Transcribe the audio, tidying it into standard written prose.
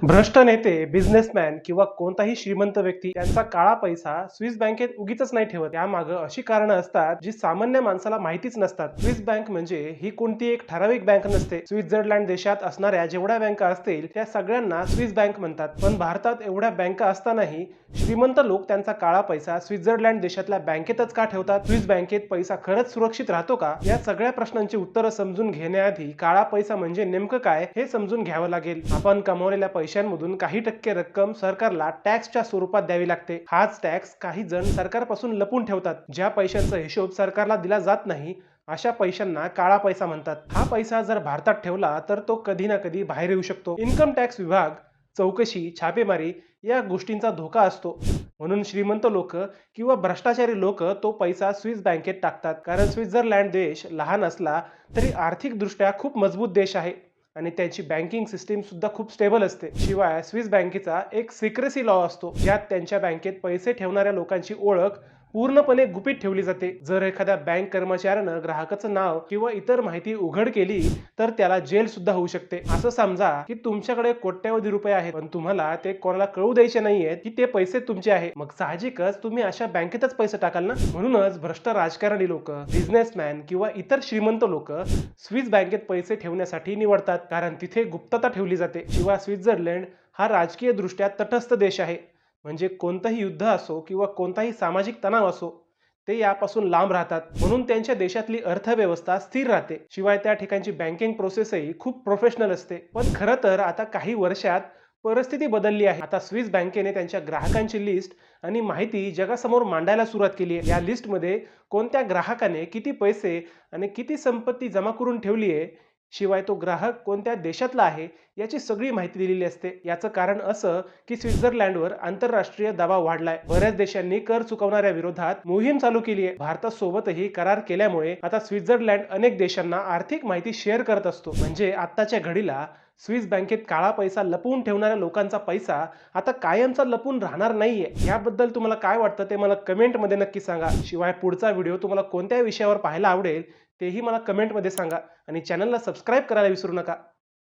भ्रष्ट नेते, बिझनेसमॅन किंवा कोणताही श्रीमंत व्यक्ती त्यांचा काळा पैसा स्विस बँकेत उगीचच नाही ठेवत. त्यामागे अशी कारणं असतात जी सामान्य माणसाला माहितीच नसतात. स्विस बँक म्हणजे ही कोणती एक ठराविक बँक नसते. स्वित्झर्लंड देशात असणाऱ्या जेवढ्या बँका असतील त्या सगळ्यांना स्विस बँक म्हणतात. पण भारतात एवढ्या बँका असतानाही श्रीमंत लोक त्यांचा काळा पैसा स्वित्झर्लंड देशातल्या बँकेतच का ठेवतात? स्विस बँकेत पैसा खरंच सुरक्षित राहतो का? या सगळ्या प्रश्नांची उत्तरं समजून घेण्याआधी काळा पैसा म्हणजे नेमकं काय हे समजून घ्यावं लागेल. आपण कमवलेल्या पैशांमधून काही टक्के रक्कम सरकारला टॅक्सच्या स्वरूपात द्यावी लागते. हाच टॅक्स काही जण सरकारपासून लपून ठेवतात. ज्या पैशांचा हिशोब सरकारला दिला जात नाही अशा पैशांना काळा पैसा म्हणतात. हा पैसा जर भारतात ठेवला तर तो कधी ना कधी बाहेर येऊ शकतो. इन्कम टॅक्स विभाग, चौकशी, छापेमारी या गोष्टींचा धोका असतो. म्हणून श्रीमंत लोक किंवा भ्रष्टाचारी लोक तो पैसा स्विस बँकेत टाकतात. कारण स्वित्झर्लंड देश लहान असला तरी आर्थिकदृष्ट्या खूप मजबूत देश आहे आणि त्यांची बँकिंग सिस्टीम सुद्धा खूप स्टेबल असते. शिवाय स्विस बँकेचा एक सिक्रेसी लॉ असतो ज्यात त्यांच्या बँकेत पैसे ठेवणाऱ्या लोकांची ओळख पूर्णपणे गुपित ठेवली जाते. जर एखाद्या बँक कर्मचाऱ्यानं ग्राहकाचं नाव किंवा इतर माहिती उघड केली तर त्याला जेल सुद्धा होऊ शकते. असं समजा की तुमच्याकडे कोट्यवधी रुपये आहेत पण तुम्हाला ते कोणाला कळू द्यायचे नाहीयेत की ते पैसे तुमचे आहे. मग साहजिकच तुम्ही अशा बँकेतच पैसे टाकाल ना. म्हणूनच भ्रष्ट राजकारणी लोक, बिझनेसमॅन किंवा इतर श्रीमंत लोक स्विस बँकेत पैसे ठेवण्यासाठी निवडतात कारण तिथे गुप्तता ठेवली जाते. शिवाय स्वित्झर्लंड हा राजकीय दृष्ट्या तटस्थ देश आहे. म्हणजे कोणतंही युद्ध असो किंवा कोणताही सामाजिक तणाव असो ते यापासून लांब राहतात. म्हणून त्यांच्या देशातली अर्थव्यवस्था स्थिर राहते. शिवाय त्या ठिकाणची बँकिंग प्रोसेसही खूप प्रोफेशनल असते. पण खरं तर आता काही वर्षात परिस्थिती बदलली आहे. आता स्विस बँकेने त्यांच्या ग्राहकांची लिस्ट आणि माहिती जगासमोर मांडायला सुरुवात केली आहे. या लिस्टमध्ये कोणत्या ग्राहकाने किती पैसे आणि किती संपत्ती जमा करून ठेवली आहे, शिवाय तो ग्राहक कोणत्या देशातला आहे याची सगळी माहिती दिलेली असते. याचं कारण असं की स्वित्झर्लंडवर आंतरराष्ट्रीय दबाव वाढलाय. बऱ्याच देशांनी कर चुकवणाऱ्या विरोधात मोहीम चालू केली आहे. भारतासोबतही करार केल्यामुळे आता स्वित्झर्लंड अनेक देशांना आर्थिक माहिती शेअर करत असतो. म्हणजे आत्ताच्या घडीला स्विस बँकेत काळा पैसा लपवून ठेवणाऱ्या लोकांचा पैसा आता कायमचा लपून राहणार नाहीये. याबद्दल तुम्हाला काय वाटतं ते मला कमेंटमध्ये नक्की सांगा. शिवाय पुढचा व्हिडिओ तुम्हाला कोणत्या विषयावर पाहायला आवडेल तेही मला कमेंटमध्ये सांगा आणि चॅनलला सबस्क्राईब करायला विसरू नका.